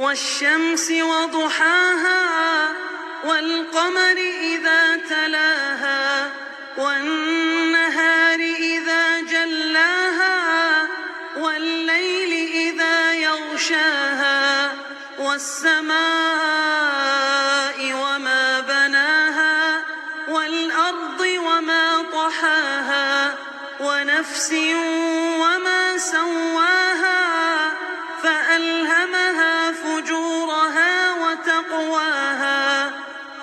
والشمس وضحاها والقمر إذا تلاها والنهار إذا جلاها والليل إذا يغشاها والسماء وما بناها والأرض وما طحاها ونفس وما سواها فألهمها فجورها وتقواها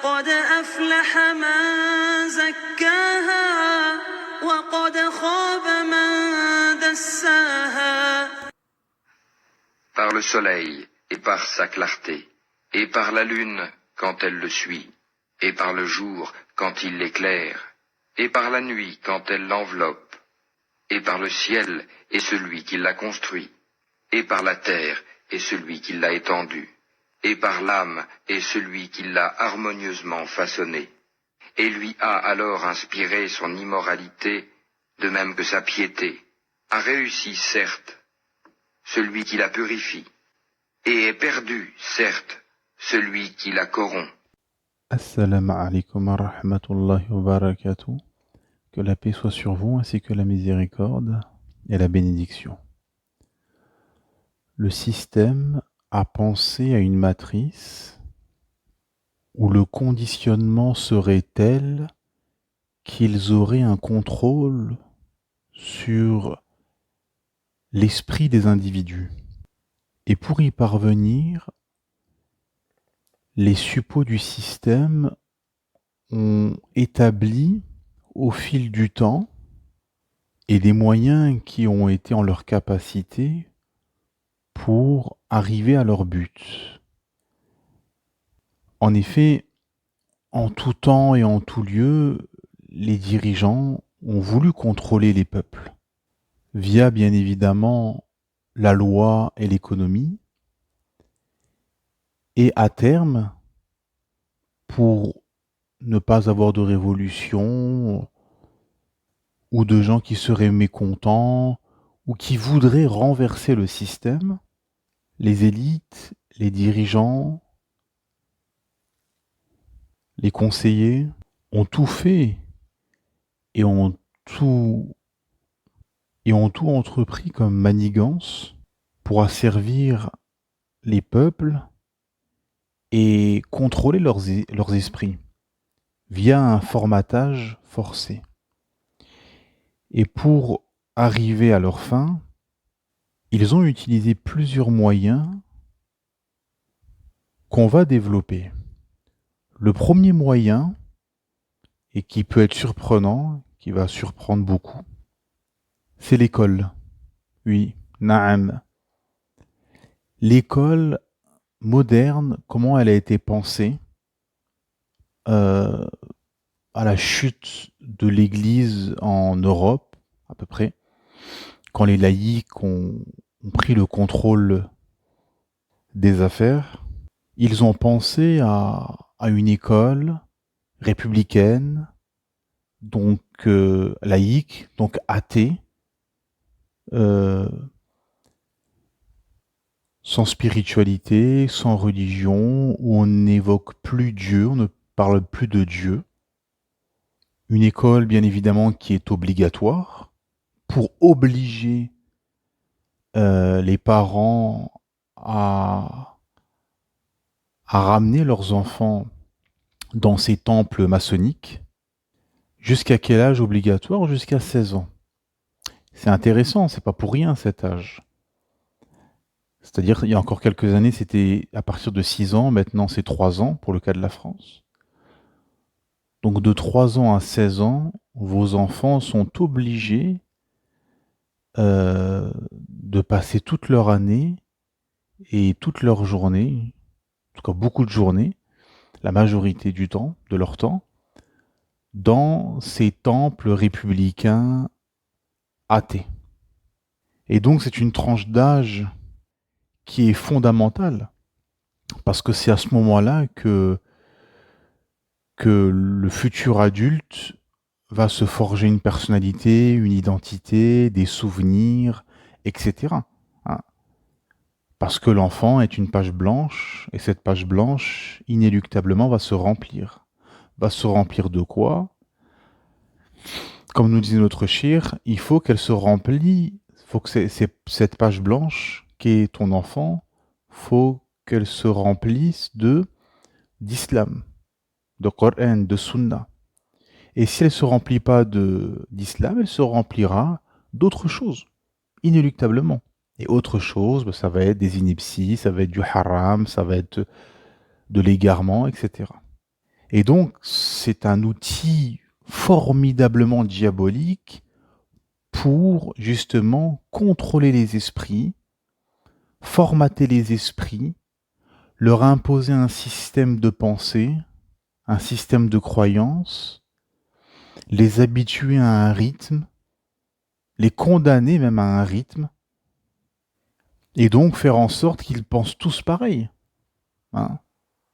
قد أفلح من زكاها وقد خاب من دساها. Par le soleil et par sa clarté, et par la lune quand elle le suit, et par le jour quand il l'éclaire, et par la nuit quand elle l'enveloppe, et par le ciel et celui qui l'a construit, et par la terre et celui qui l'a étendue, et par l'âme et celui qui l'a harmonieusement façonné, et lui a alors inspiré son immoralité, de même que sa piété, a réussi certes celui qui la purifie, et est perdu certes celui qui la corrompt. Assalamu alaikum wa rahmatullahi wa barakatuh. Que la paix soit sur vous ainsi que la miséricorde et la bénédiction. Le système a pensé à une matrice où le conditionnement serait tel qu'ils auraient un contrôle sur l'esprit des individus. Et pour y parvenir, les suppôts du système ont établi au fil du temps et des moyens qui ont été en leur capacité pour arriver à leur but. En effet, en tout temps et en tout lieu, les dirigeants ont voulu contrôler les peuples, via bien évidemment la loi et l'économie, et à terme, pour ne pas avoir de révolution ou de gens qui seraient mécontents ou qui voudraient renverser le système, les élites, les dirigeants, les conseillers ont tout fait et ont tout entrepris comme manigance pour asservir les peuples et contrôler leurs esprits via un formatage forcé. Et pour arriver à leur fin, ils ont utilisé plusieurs moyens qu'on va développer. Le premier moyen, et qui peut être surprenant, qui va surprendre beaucoup, c'est l'école. Oui, na'am. L'école moderne, comment elle a été pensée à la chute de l'Église en Europe, à peu près, quand les laïcs ont pris le contrôle des affaires, ils ont pensé à une école républicaine, donc laïque, donc athée, sans spiritualité, sans religion, où on n'évoque plus Dieu, on ne parle plus de Dieu. Une école, bien évidemment, qui est obligatoire pour obliger les parents à ramener leurs enfants dans ces temples maçonniques. Jusqu'à quel âge obligatoire? Jusqu'à 16 ans. C'est intéressant, c'est pas pour rien cet âge. C'est-à-dire, il y a encore quelques années, c'était à partir de 6 ans, maintenant c'est 3 ans pour le cas de la France. Donc de 3 ans à 16 ans, vos enfants sont obligés de passer toute leur année et toute leur journée, en tout cas beaucoup de journées, la majorité du temps, de leur temps, dans ces temples républicains athées. Et donc c'est une tranche d'âge qui est fondamentale, parce que c'est à ce moment-là que le futur adulte va se forger une personnalité, une identité, des souvenirs, etc. Hein. Parce que l'enfant est une page blanche, et cette page blanche, inéluctablement, va se remplir. Va se remplir de quoi? Comme nous disait notre chir, il faut qu'elle se remplisse, faut que cette page blanche, qui est ton enfant, faut qu'elle se remplisse d'islam, de Coran, de Sunna. Et si elle ne se remplit pas d'islam, elle se remplira d'autres choses, inéluctablement. Et autre chose, ben, ça va être des inepties, ça va être du haram, ça va être de l'égarement, etc. Et donc, c'est un outil formidablement diabolique pour justement contrôler les esprits, formater les esprits, leur imposer un système de pensée, un système de croyance, les habituer à un rythme, les condamner même à un rythme, et donc faire en sorte qu'ils pensent tous pareil. Hein.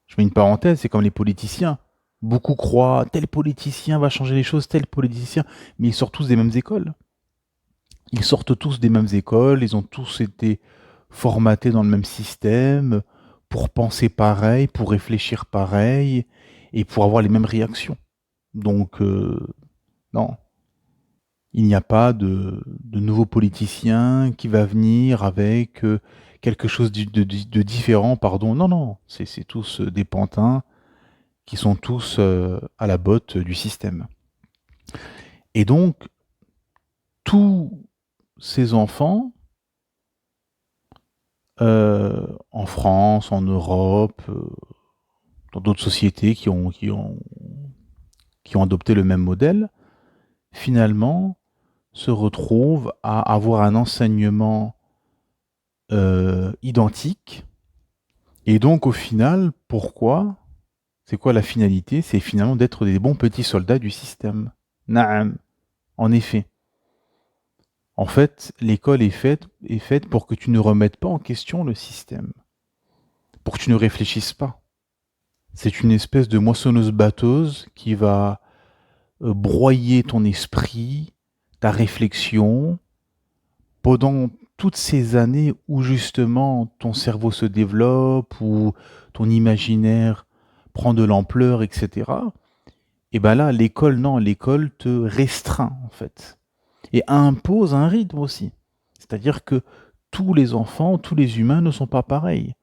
Je mets une parenthèse, c'est comme les politiciens. Beaucoup croient, tel politicien va changer les choses, tel politicien, mais ils sortent tous des mêmes écoles. Ils sortent tous des mêmes écoles, ils ont tous été formatés dans le même système, pour penser pareil, pour réfléchir pareil, et pour avoir les mêmes réactions. Donc, non. Il n'y a pas de nouveau politicien qui va venir avec quelque chose de différent, pardon. Non, non, c'est tous des pantins qui sont tous à la botte du système. Et donc, tous ces enfants, en France, en Europe, dans d'autres sociétés qui ont adopté le même modèle, finalement, se retrouvent à avoir un enseignement identique. Et donc, au final, pourquoi? C'est quoi la finalité? C'est finalement d'être des bons petits soldats du système. Naam. En effet. En fait, l'école est faite pour que tu ne remettes pas en question le système. Pour que tu ne réfléchisses pas. C'est une espèce de moissonneuse-batteuse qui va broyer ton esprit, ta réflexion, pendant toutes ces années où justement ton cerveau se développe, où ton imaginaire prend de l'ampleur, etc. Et ben là, l'école, non, l'école te restreint en fait. Et impose un rythme aussi. C'est-à-dire que tous les enfants, tous les humains ne sont pas pareils.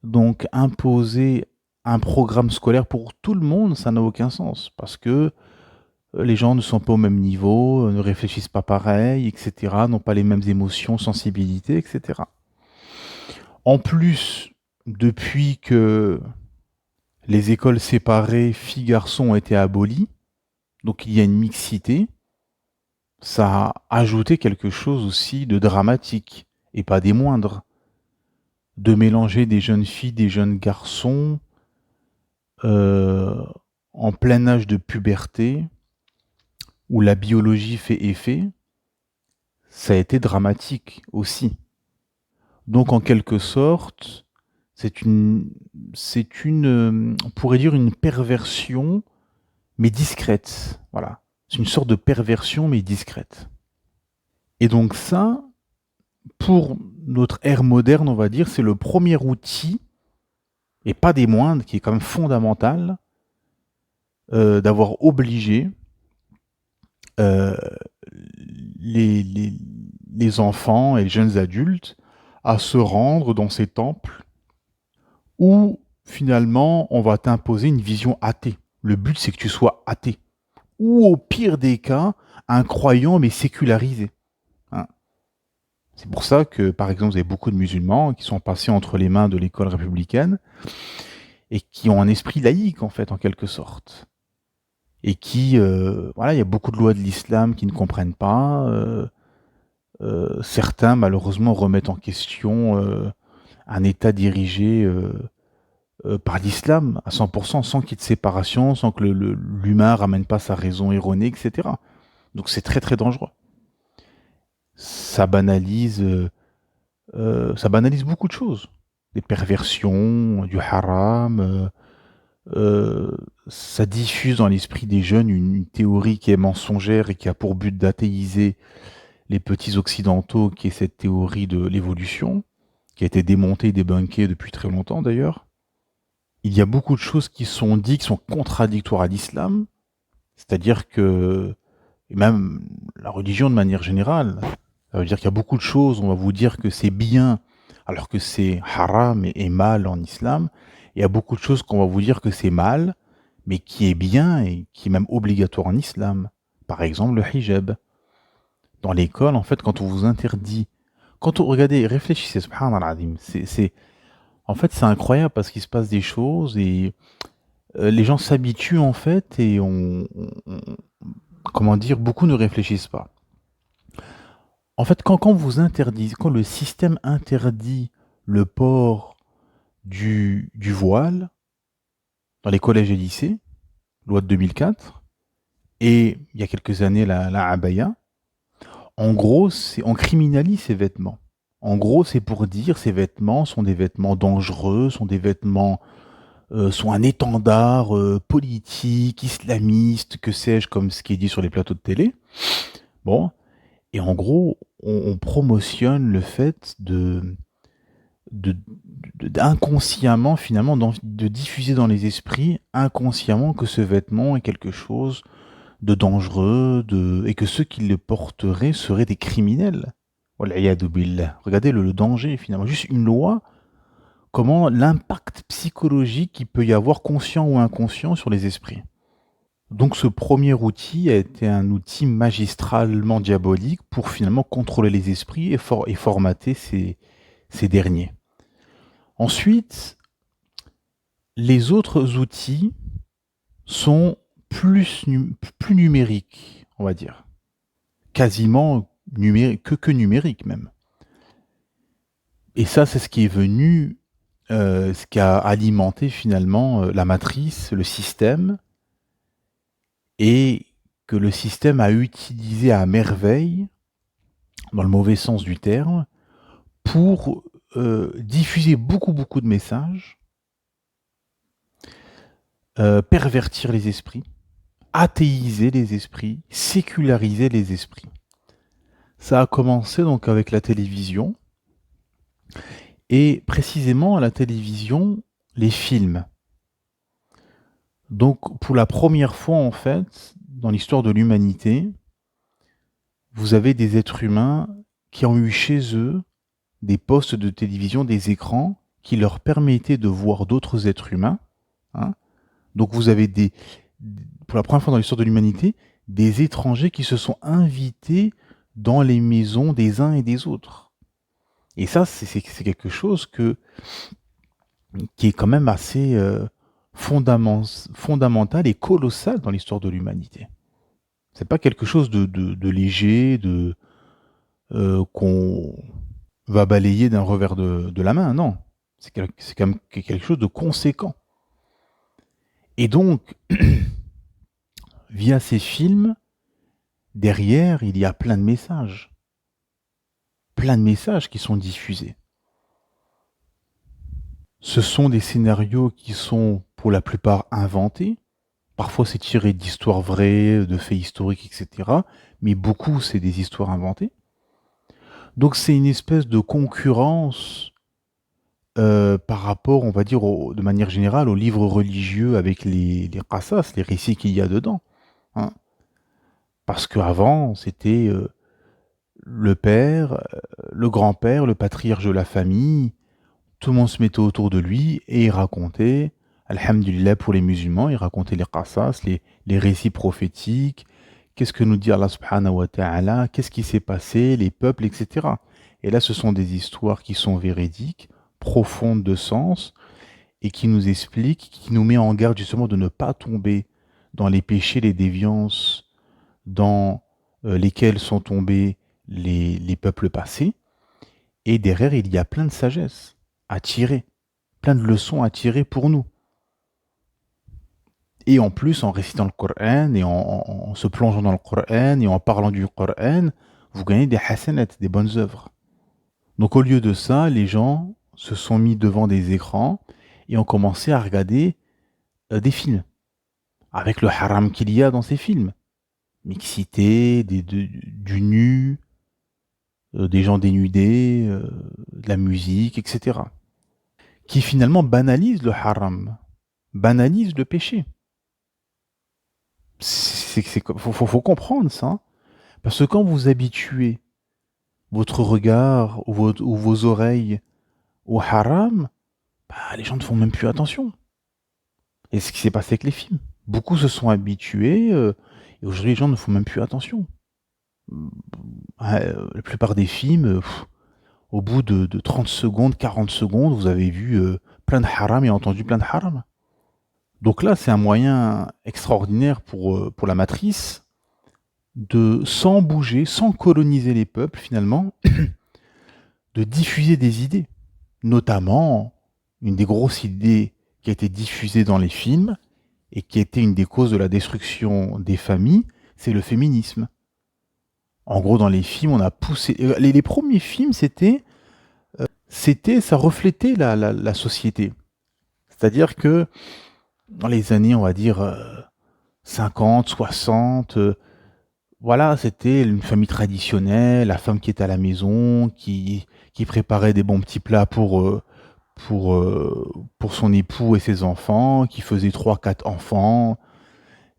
Donc imposer un programme scolaire pour tout le monde, ça n'a aucun sens. Parce que les gens ne sont pas au même niveau, ne réfléchissent pas pareil, etc., n'ont pas les mêmes émotions, sensibilités, etc. En plus, depuis que les écoles séparées filles-garçons ont été abolies, donc il y a une mixité, ça a ajouté quelque chose aussi de dramatique, et pas des moindres. De mélanger des jeunes filles, des jeunes garçons, en plein âge de puberté, où la biologie fait effet, ça a été dramatique aussi. Donc en quelque sorte, on pourrait dire une perversion, mais discrète. Voilà. C'est une sorte de perversion, mais discrète. Et donc ça, pour notre ère moderne, on va dire, c'est le premier outil, et pas des moindres, qui est quand même fondamental, d'avoir obligé les enfants et les jeunes adultes à se rendre dans ces temples où finalement on va t'imposer une vision athée. Le but c'est que tu sois athée. Ou au pire des cas, un croyant mais sécularisé. Hein. C'est pour ça que par exemple vous avez beaucoup de musulmans qui sont passés entre les mains de l'école républicaine et qui ont un esprit laïque en fait en quelque sorte. Et qui, voilà, il y a beaucoup de lois de l'islam qui ne comprennent pas. Certains, malheureusement, remettent en question un État dirigé par l'islam à 100%, sans qu'il y ait de séparation, sans que l'humain ramène pas sa raison erronée, etc. Donc c'est très très dangereux. Ça banalise beaucoup de choses. Des perversions, du haram. Ça diffuse dans l'esprit des jeunes une théorie qui est mensongère et qui a pour but d'athéiser les petits occidentaux, qui est cette théorie de l'évolution. qui a été démonté et débunké depuis très longtemps d'ailleurs. Il y a beaucoup de choses qui sont dites, qui sont contradictoires à l'islam, c'est-à-dire que, et même la religion de manière générale, ça veut dire qu'il y a beaucoup de choses, on va vous dire que c'est bien, alors que c'est haram et mal en islam. Il y a beaucoup de choses qu'on va vous dire que c'est mal, mais qui est bien et qui est même obligatoire en islam. Par exemple, le hijab. Dans l'école, en fait, quand on vous interdit, regardez, réfléchissez, subhanallah, en fait, c'est incroyable parce qu'il se passe des choses et les gens s'habituent en fait et comment dire, beaucoup ne réfléchissent pas. En fait, quand vous interdisez, quand le système interdit le port du voile dans les collèges et lycées, loi de 2004, et il y a quelques années la abaya, en gros, on criminalise ces vêtements. En gros, c'est pour dire ces vêtements sont des vêtements dangereux, sont des vêtements, sont un étendard politique, islamiste, que sais-je, comme ce qui est dit sur les plateaux de télé. Bon, et en gros, on promotionne le fait inconsciemment, finalement, de diffuser dans les esprits, inconsciemment, que ce vêtement est quelque chose de dangereux, et que ceux qui le porteraient seraient des criminels. Wal'iyadu billah. Regardez le danger, finalement. Juste une loi, comment l'impact psychologique qu'il peut y avoir, conscient ou inconscient, sur les esprits. Donc ce premier outil a été un outil magistralement diabolique pour finalement contrôler les esprits et formater ces derniers. Ensuite, les autres outils sont plus numériques, on va dire. Quasiment que numérique même. Et ça, c'est ce qui est venu, ce qui a alimenté finalement la matrice, le système, et que le système a utilisé à merveille, dans le mauvais sens du terme, pour diffuser beaucoup de messages, pervertir les esprits, athéiser les esprits, séculariser les esprits. Ça a commencé donc avec la télévision, et précisément à la télévision, les films. Donc pour la première fois en fait, dans l'histoire de l'humanité, vous avez des êtres humains qui ont eu chez eux des postes de télévision, des écrans, qui leur permettaient de voir d'autres êtres humains. Hein. Donc vous avez pour la première fois dans l'histoire de l'humanité, des étrangers qui se sont invités dans les maisons des uns et des autres. Et ça, c'est quelque chose qui est quand même assez fondamental et colossal dans l'histoire de l'humanité. C'est pas quelque chose de léger, qu'on va balayer d'un revers de la main, non. C'est quand même quelque chose de conséquent. Et donc, via ces films, derrière, il y a plein de messages. Plein de messages qui sont diffusés. Ce sont des scénarios qui sont pour la plupart inventés. Parfois c'est tiré d'histoires vraies, de faits historiques, etc. Mais beaucoup c'est des histoires inventées. Donc c'est une espèce de concurrence par rapport, on va dire, de manière générale, aux livres religieux avec les qasas, les récits qu'il y a dedans. Hein. Parce qu'avant, c'était le père, le grand-père, le patriarche de la famille, tout le monde se mettait autour de lui et il racontait, alhamdulillah pour les musulmans, il racontait les qasas, les récits prophétiques, qu'est-ce que nous dit Allah subhanahu wa ta'ala, qu'est-ce qui s'est passé, les peuples, etc. Et là, ce sont des histoires qui sont véridiques, profondes de sens, et qui nous expliquent, qui nous met en garde justement de ne pas tomber dans les péchés, les déviances dans lesquels sont tombés les peuples passés. Et derrière, il y a plein de sagesse à tirer, plein de leçons à tirer pour nous. Et en plus, en récitant le Coran et en se plongeant dans le Coran et en parlant du Coran, vous gagnez des hasanat, des bonnes œuvres. Donc au lieu de ça, les gens se sont mis devant des écrans et ont commencé à regarder des films, avec le haram qu'il y a dans ces films. Mixité, du nu, des gens dénudés, de la musique, etc. Qui finalement banalisent le haram, banalisent le péché. Faut comprendre ça, hein. Parce que quand vous habituez votre regard ou vos oreilles au haram, bah, les gens ne font même plus attention. Et c'est ce qui s'est passé avec les films. Beaucoup se sont habitués, et aujourd'hui les gens ne font même plus attention. La plupart des films, au bout de 30 secondes, 40 secondes, vous avez vu plein de haram et entendu plein de haram. Donc là, c'est un moyen extraordinaire pour la matrice de, sans bouger, sans coloniser les peuples finalement, de diffuser des idées. Notamment, une des grosses idées qui a été diffusée dans les films et qui a été une des causes de la destruction des familles, c'est le féminisme. En gros, dans les films, on a poussé... Les premiers films, ça reflétait la société. C'est-à-dire que dans les années, on va dire, 50, 60, voilà, c'était une famille traditionnelle, la femme qui était à la maison, qui préparait des bons petits plats pour son époux et ses enfants, qui faisait 3, 4 enfants,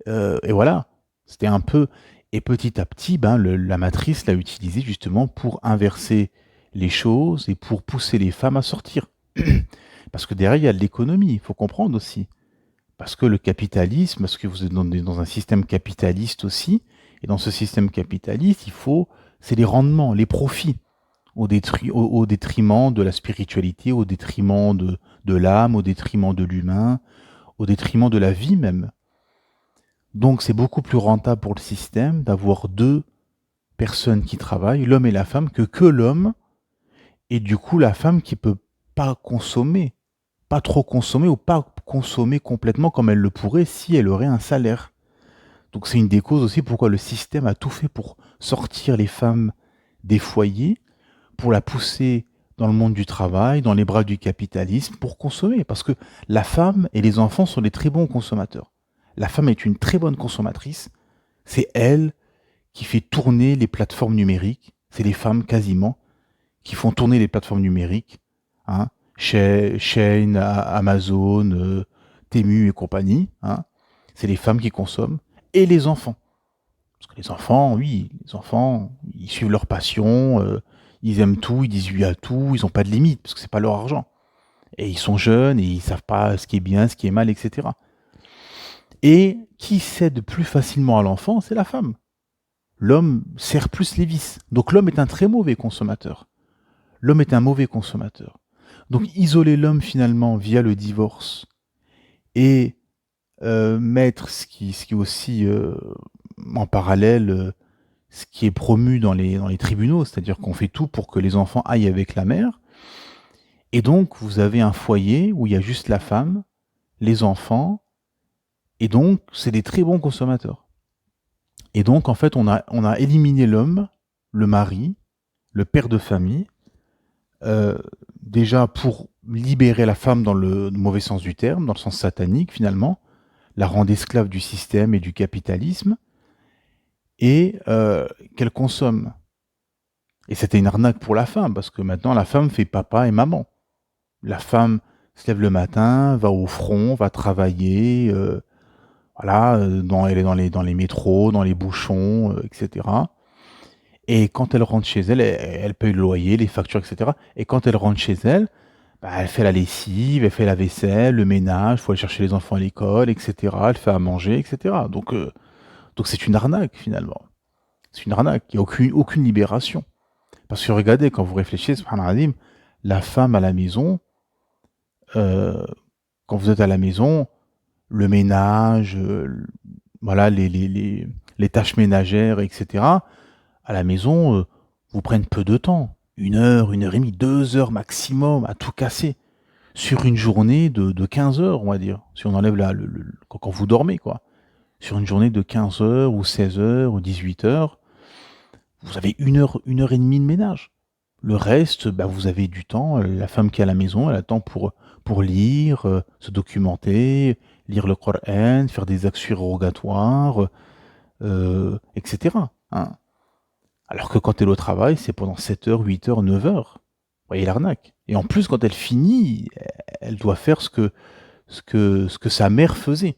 et voilà. C'était un peu... Et petit à petit, ben, la matrice l'a utilisé justement pour inverser les choses et pour pousser les femmes à sortir. Parce que derrière, il y a de l'économie, il faut comprendre aussi. Parce que le capitalisme, parce que vous êtes dans un système capitaliste aussi, et dans ce système capitaliste, c'est les rendements, les profits, au détriment de la spiritualité, au détriment de l'âme, au détriment de l'humain, au détriment de la vie même. Donc c'est beaucoup plus rentable pour le système d'avoir 2 personnes qui travaillent, l'homme et la femme, que l'homme, et du coup la femme qui peut pas consommer, pas trop consommer ou pas consommer complètement comme elle le pourrait si elle aurait un salaire. Donc c'est une des causes aussi pourquoi le système a tout fait pour sortir les femmes des foyers, pour la pousser dans le monde du travail, dans les bras du capitalisme, pour consommer. Parce que la femme et les enfants sont des très bons consommateurs. La femme est une très bonne consommatrice. C'est elle qui fait tourner les plateformes numériques. C'est les femmes quasiment qui font tourner les plateformes numériques. Hein. Shein, Amazon, Temu et compagnie. Hein. C'est les femmes qui consomment. Et les enfants. Parce que les enfants, oui, ils suivent leur passion, ils aiment tout, ils disent oui à tout, ils n'ont pas de limite, parce que c'est pas leur argent. Et ils sont jeunes, et ils savent pas ce qui est bien, ce qui est mal, etc. Et qui cède plus facilement à l'enfant, c'est la femme. L'homme sert plus les vices. Donc l'homme est un très mauvais consommateur. L'homme est un mauvais consommateur. Donc isoler l'homme finalement via le divorce et mettre ce qui est aussi en parallèle ce qui est promu dans les tribunaux, c'est-à-dire qu'on fait tout pour que les enfants aillent avec la mère. Et donc vous avez un foyer où il y a juste la femme, les enfants, et donc c'est des très bons consommateurs. Et donc en fait on a éliminé l'homme, le mari, le père de famille, déjà pour libérer la femme dans le mauvais sens du terme, dans le sens satanique finalement, la rendre esclave du système et du capitalisme, et qu'elle consomme. Et c'était une arnaque pour la femme, parce que maintenant la femme fait papa et maman. La femme se lève le matin, va au front, va travailler, voilà, elle est dans les métros, dans les bouchons, etc. Et quand elle rentre chez elle, elle paye le loyer, les factures, etc. Et quand elle rentre chez elle, bah, elle fait la lessive, elle fait la vaisselle, le ménage, il faut aller chercher les enfants à l'école, etc. Elle fait à manger, etc. Donc c'est une arnaque finalement. C'est une arnaque. Il n'y a aucune libération. Parce que regardez, quand vous réfléchissez, subhanallah, la femme à la maison, quand vous êtes à la maison, le ménage, voilà, les tâches ménagères, etc., à la maison, vous prennent peu de temps. 1 heure et demie, 2 heures maximum à tout casser. Sur une journée de 15 heures, on va dire. Si on enlève quand vous dormez, quoi. Sur une journée de 15 heures, ou 16 heures, ou 18 heures, vous avez 1 heure et demie de ménage. Le reste, bah, vous avez du temps. La femme qui est à la maison, elle a le temps pour lire, se documenter, lire le Coran, faire des actes surrogatoires, etc. Hein. Alors que quand elle est au travail, c'est pendant 7 heures, 8 heures, 9 heures. Vous voyez l'arnaque. Et en plus, quand elle finit, elle doit faire ce que sa mère faisait.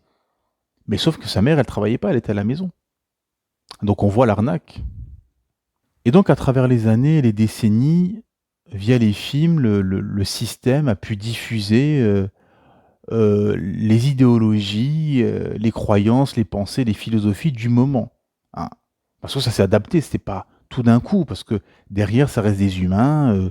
Mais sauf que sa mère, elle travaillait pas, elle était à la maison. Donc on voit l'arnaque. Et donc à travers les années, les décennies, via les films, le système a pu diffuser les idéologies, les croyances, les pensées, les philosophies du moment. Hein. Parce que ça s'est adapté, c'était pas tout d'un coup, parce que derrière, ça reste des humains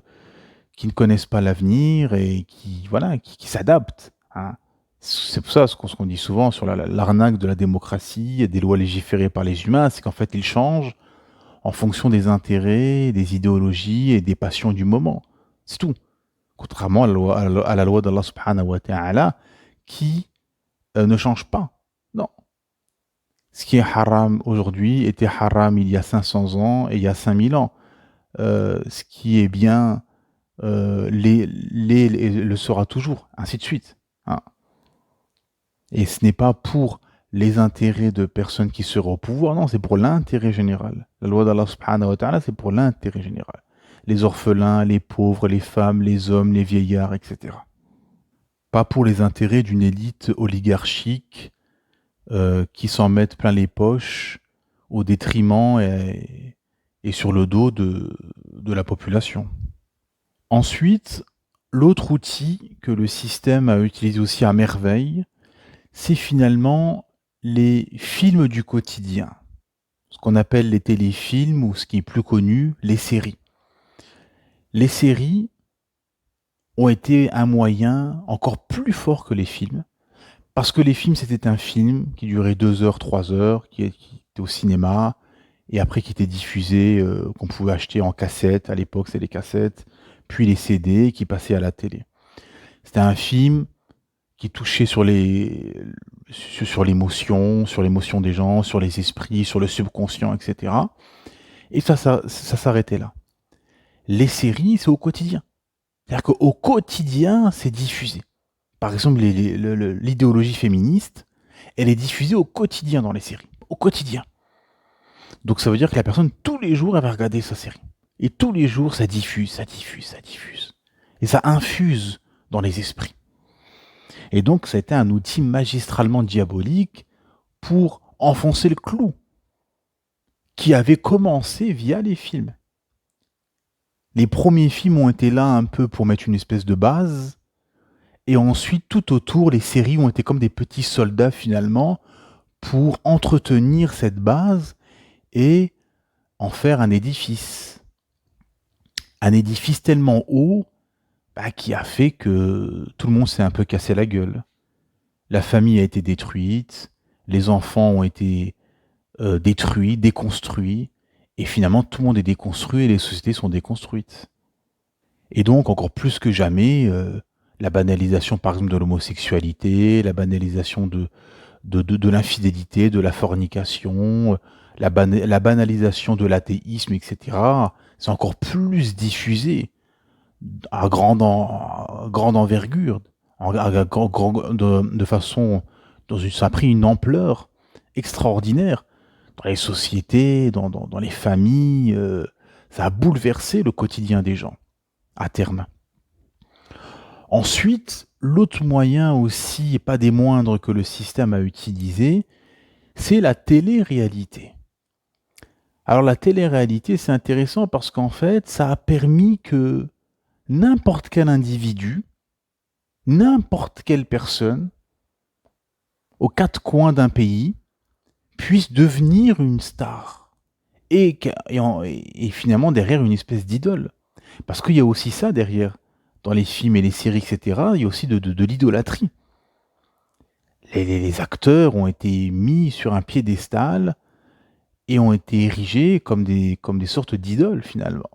qui ne connaissent pas l'avenir et qui, voilà, qui s'adaptent. Hein. C'est pour ça ce qu'on dit souvent sur l'arnaque de la démocratie et des lois légiférées par les humains, c'est qu'en fait, ils changent en fonction des intérêts, des idéologies et des passions du moment. C'est tout. Contrairement à la loi d'Allah subhanahu wa ta'ala, qui ne change pas. Non. Ce qui est haram aujourd'hui était haram il y a 500 ans et il y a 5000 ans. Ce qui est bien le sera toujours, ainsi de suite. Hein. Et ce n'est pas pour les intérêts de personnes qui seraient au pouvoir, non, c'est pour l'intérêt général. La loi d'Allah subhanahu wa ta'ala, c'est pour l'intérêt général. Les orphelins, les pauvres, les femmes, les hommes, les vieillards, etc. Pas pour les intérêts d'une élite oligarchique qui s'en mettent plein les poches au détriment et sur le dos de la population. Ensuite, l'autre outil que le système a utilisé aussi à merveille, c'est finalement les films du quotidien. Ce qu'on appelle les téléfilms ou ce qui est plus connu, les séries. Les séries ont été un moyen encore plus fort que les films. Parce que les films, c'était un film qui durait 2 heures, 3 heures, qui était au cinéma, et après qui était diffusé, qu'on pouvait acheter en cassette. À l'époque, c'était les cassettes. Puis les CD qui passaient à la télé. C'était un film qui touchait sur l'émotion des gens, sur les esprits, sur le subconscient, etc. Et ça s'arrêtait là. Les séries, c'est au quotidien. C'est-à-dire qu'au quotidien, c'est diffusé. Par exemple, l'idéologie féministe, elle est diffusée au quotidien dans les séries. Au quotidien. Donc ça veut dire que la personne, tous les jours, elle va regarder sa série. Et tous les jours, ça diffuse, ça diffuse, ça diffuse. Et ça infuse dans les esprits. Et donc, ça a été un outil magistralement diabolique pour enfoncer le clou, qui avait commencé via les films. Les premiers films ont été là un peu pour mettre une espèce de base, et ensuite, tout autour, les séries ont été comme des petits soldats finalement, pour entretenir cette base et en faire un édifice. Un édifice tellement haut qui a fait que tout le monde s'est un peu cassé la gueule. La famille a été détruite, les enfants ont été détruits, déconstruits, et finalement tout le monde est déconstruit et les sociétés sont déconstruites. Et donc encore plus que jamais, la banalisation par exemple de l'homosexualité, la banalisation de l'infidélité, de la fornication, la banalisation de l'athéisme, etc., c'est encore plus diffusé à grande envergure, de façon, ça a pris une ampleur extraordinaire dans les sociétés, dans les familles, ça a bouleversé le quotidien des gens, à terme. Ensuite, l'autre moyen aussi, et pas des moindres que le système a utilisé, c'est la télé-réalité. Alors la télé-réalité, c'est intéressant parce qu'en fait, ça a permis que n'importe quel individu, n'importe quelle personne, aux quatre coins d'un pays, puisse devenir une star. Et finalement derrière une espèce d'idole. Parce qu'il y a aussi ça derrière. Dans les films et les séries, etc., il y a aussi de l'idolâtrie. Les acteurs ont été mis sur un piédestal et ont été érigés comme des sortes d'idoles, finalement.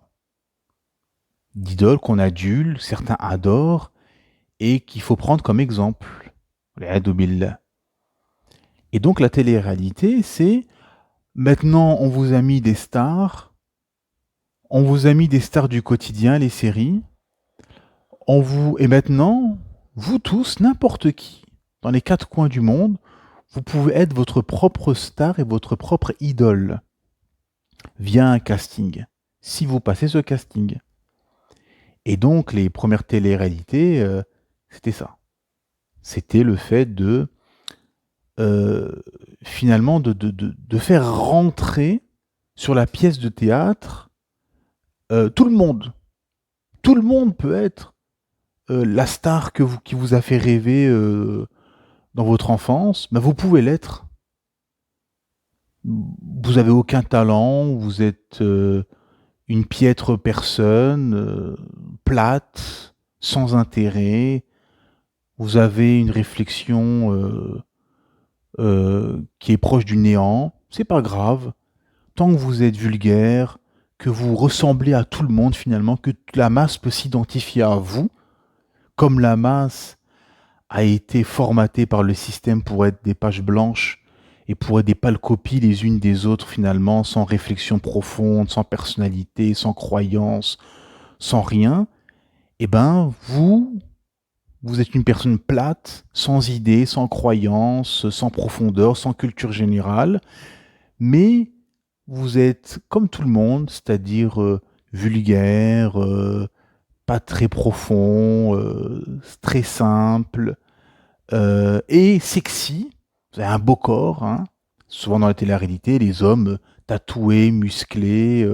D'idoles qu'on adule, certains adorent, et qu'il faut prendre comme exemple. Et donc la télé-réalité, c'est maintenant on vous a mis des stars, on vous a mis des stars du quotidien, les séries, et maintenant, vous tous, n'importe qui, dans les quatre coins du monde, vous pouvez être votre propre star et votre propre idole. via un casting, si vous passez ce casting. Et donc, les premières télé-réalités, c'était ça. C'était le fait de, finalement, de faire rentrer sur la pièce de théâtre tout le monde. Tout le monde peut être la star qui vous a fait rêver dans votre enfance. Ben, vous pouvez l'être. Vous avez aucun talent, vous êtes une piètre personne, plate, sans intérêt. Vous avez une réflexion qui est proche du néant. C'est pas grave. Tant que vous êtes vulgaire, que vous ressemblez à tout le monde finalement, que la masse peut s'identifier à vous, comme la masse a été formatée par le système pour être des pages blanches et pour être des pâles copies les unes des autres finalement, sans réflexion profonde, sans personnalité, sans croyance, sans rien, eh ben vous êtes une personne plate, sans idées, sans croyance, sans profondeur, sans culture générale, mais vous êtes comme tout le monde, c'est-à-dire vulgaire, pas très profond, très simple, et sexy. Vous avez un beau corps, hein. Souvent dans la télé-réalité, les hommes tatoués, musclés,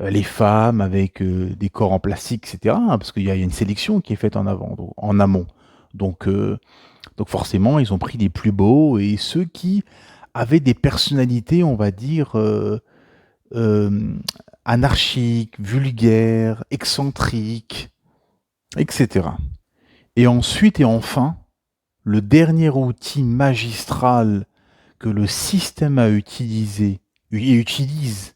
les femmes avec des corps en plastique, etc. hein, parce qu'il y a une sélection qui est faite en amont. Donc, donc forcément, ils ont pris les plus beaux et ceux qui avaient des personnalités, on va dire, anarchiques, vulgaires, excentriques, etc. Et ensuite et enfin, le dernier outil magistral que le système a utilisé et utilise,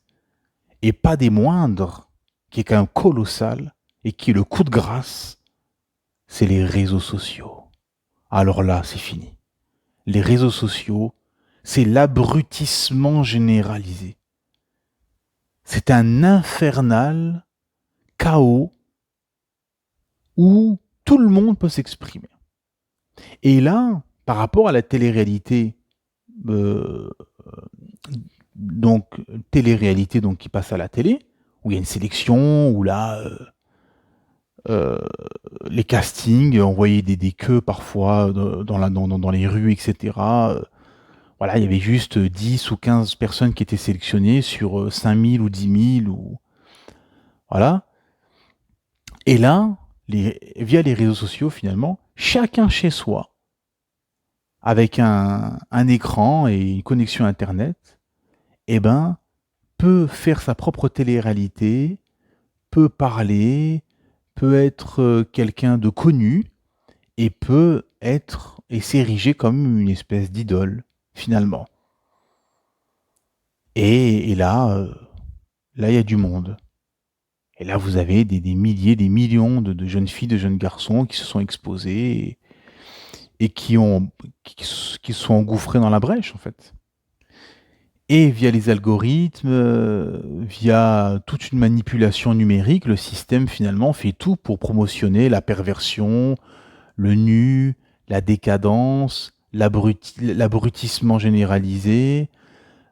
et pas des moindres, qui est quand même colossal, et qui est le coup de grâce, c'est les réseaux sociaux. Alors là, c'est fini. Les réseaux sociaux, c'est l'abrutissement généralisé. C'est un infernal chaos où tout le monde peut s'exprimer. Et là, par rapport à la télé-réalité, donc télé-réalité donc, qui passe à la télé, où il y a une sélection, où là, les castings, on voyait des queues parfois dans les rues, etc. Voilà, il y avait juste 10 ou 15 personnes qui étaient sélectionnées sur 5000 ou 10 000. Voilà. Et là, via les réseaux sociaux, finalement, chacun chez soi, avec un écran et une connexion Internet, eh ben, peut faire sa propre télé-réalité, peut parler, peut être quelqu'un de connu, et peut être et s'ériger comme une espèce d'idole, finalement. Et là, il y a du monde. Et là, vous avez des milliers, des millions de jeunes filles, de jeunes garçons qui se sont exposés et qui se sont engouffrés dans la brèche, en fait. Et via les algorithmes, via toute une manipulation numérique, le système, finalement, fait tout pour promotionner la perversion, le nu, la décadence, l'abrutissement généralisé,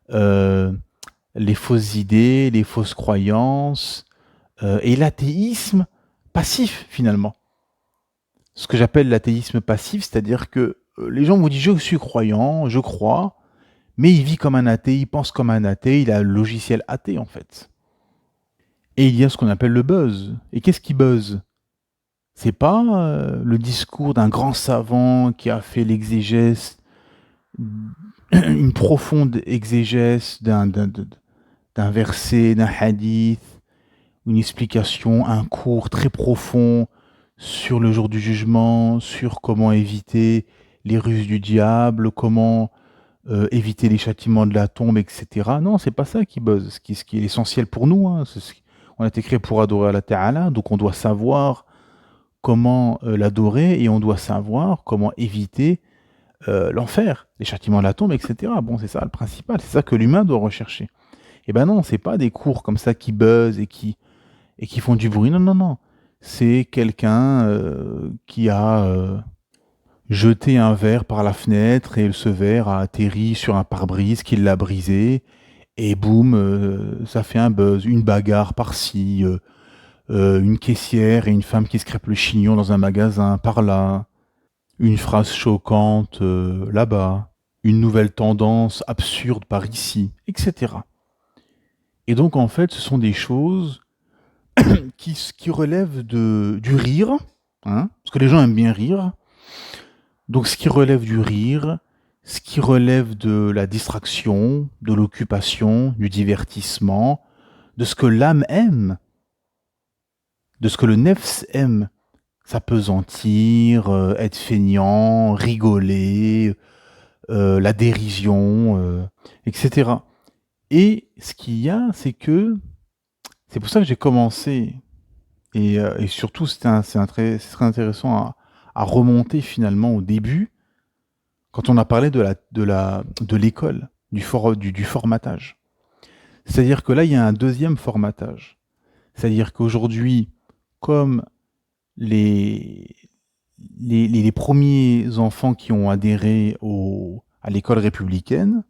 les fausses idées, les fausses croyances, et l'athéisme passif, finalement. Ce que j'appelle l'athéisme passif, c'est-à-dire que les gens vous disent « je suis croyant, je crois », mais il vit comme un athée, il pense comme un athée, il a le logiciel athée, en fait. Et il y a ce qu'on appelle le buzz. Et qu'est-ce qui buzz ? C'est pas le discours d'un grand savant qui a fait l'exégèse, une profonde exégèse d'un verset, d'un hadith, une explication, un cours très profond sur le jour du jugement, sur comment éviter les ruses du diable, comment éviter les châtiments de la tombe, etc. Non, c'est pas ça qui buzz. Ce qui est essentiel pour nous, hein, on a été créé pour adorer Allah Ta'ala, donc on doit savoir comment l'adorer et on doit savoir comment éviter l'enfer, les châtiments de la tombe, etc. Bon, c'est ça le principal, c'est ça que l'humain doit rechercher. Et ben non, c'est pas des cours comme ça qui buzzent et qui font du bruit. Non, non, non. C'est quelqu'un qui a jeté un verre par la fenêtre et ce verre a atterri sur un pare-brise, qui l'a brisé Et boum, ça fait un buzz, une bagarre par-ci, une caissière et une femme qui se crêpe le chignon dans un magasin par-là, une phrase choquante là-bas, une nouvelle tendance absurde par ici, etc. Et donc en fait, ce sont des choses qui relèvent du rire, hein, parce que les gens aiment bien rire. Donc ce qui relève du rire, ce qui relève de la distraction, de l'occupation, du divertissement, de ce que l'âme aime, de ce que le nefs aime, s'apesantir, être feignant, rigoler, la dérision, etc. Et ce qu'il y a, c'est pour ça que j'ai commencé, et surtout c'est très intéressant à remonter finalement au début, quand on a parlé de l'école, du formatage. C'est-à-dire que là, il y a un deuxième formatage. C'est-à-dire qu'aujourd'hui, comme les, les premiers enfants qui ont adhéré à l'école républicaine,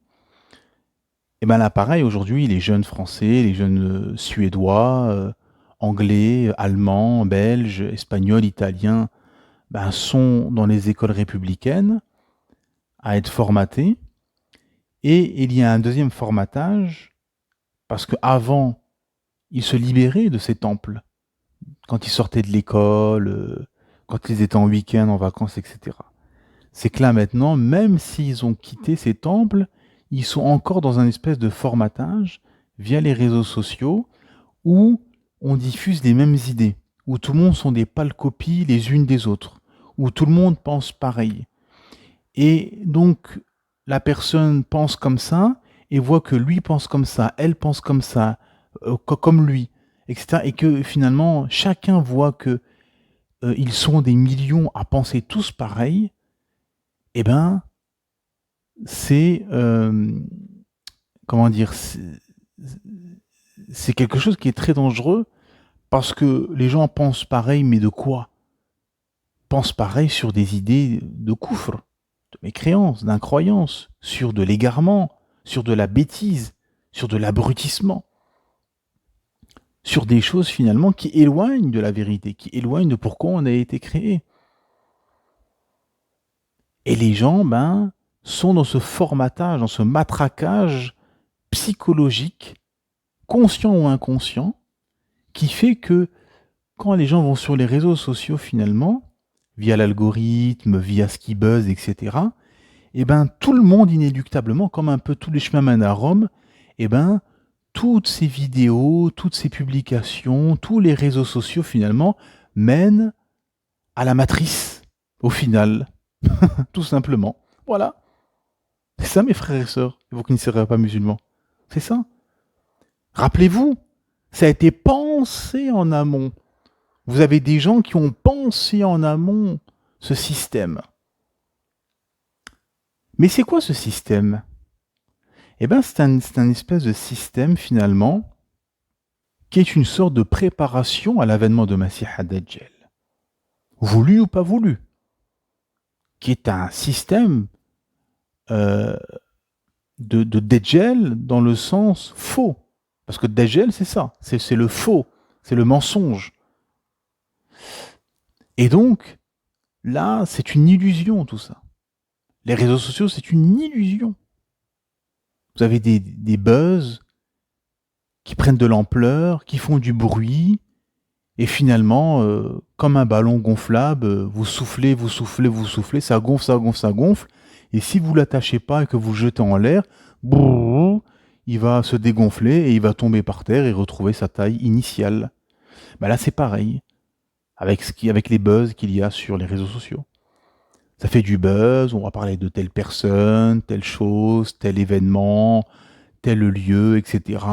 et ben là, pareil, aujourd'hui, les jeunes Français, les jeunes Suédois, Anglais, Allemands, Belges, Espagnols, Italiens, ben, sont dans les écoles républicaines à être formatés. Et il y a un deuxième formatage, parce qu'avant, ils se libéraient de ces temples, quand ils sortaient de l'école, quand ils étaient en week-end, en vacances, etc. C'est que là maintenant, même s'ils ont quitté ces temples, ils sont encore dans un espèce de formatage via les réseaux sociaux où on diffuse les mêmes idées, où tout le monde sont des pâles copies les unes des autres, où tout le monde pense pareil. Et donc, la personne pense comme ça et voit que lui pense comme ça, elle pense comme ça, comme lui, etc. Et que finalement, chacun voit que ils sont des millions à penser tous pareil. Eh ben, c'est comment dire, c'est quelque chose qui est très dangereux parce que les gens pensent pareil, mais de quoi? Pensent pareil sur des idées de koufr, de mécréance, d'incroyance, sur de l'égarement, sur de la bêtise, sur de l'abrutissement, sur des choses finalement qui éloignent de la vérité, qui éloignent de pourquoi on a été créé. Et les gens, ben, sont dans ce formatage, dans ce matraquage psychologique, conscient ou inconscient, qui fait que quand les gens vont sur les réseaux sociaux finalement, via l'algorithme, via ce qui buzz, etc., et ben tout le monde inéluctablement, comme un peu tous les chemins mènent à Rome, et ben toutes ces vidéos, toutes ces publications, tous les réseaux sociaux finalement mènent à la matrice, au final, tout simplement. Voilà. C'est ça mes frères et sœurs, vous qui ne serez pas musulmans. C'est ça. Rappelez-vous, ça a été pensé en amont. Vous avez des gens qui ont pensé en amont ce système. Mais c'est quoi ce système? Eh bien, c'est un espèce de système, finalement, qui est une sorte de préparation à l'avènement de Masih ad-Dajjal. Voulu ou pas voulu. Qui est un système de Dajjal dans le sens faux. Parce que Dajjal, c'est ça. C'est le faux. C'est le mensonge. Et donc, là, c'est une illusion, tout ça. Les réseaux sociaux, c'est une illusion. Vous avez des buzz qui prennent de l'ampleur, qui font du bruit, et finalement, comme un ballon gonflable, vous soufflez, vous soufflez, vous soufflez, ça gonfle, ça gonfle, ça gonfle, et si vous l'attachez pas et que vous le jetez en l'air, brrr, il va se dégonfler et il va tomber par terre et retrouver sa taille initiale. Ben là, c'est pareil, avec les buzz qu'il y a sur les réseaux sociaux. Ça fait du buzz, on va parler de telle personne, telle chose, tel événement, tel lieu, etc.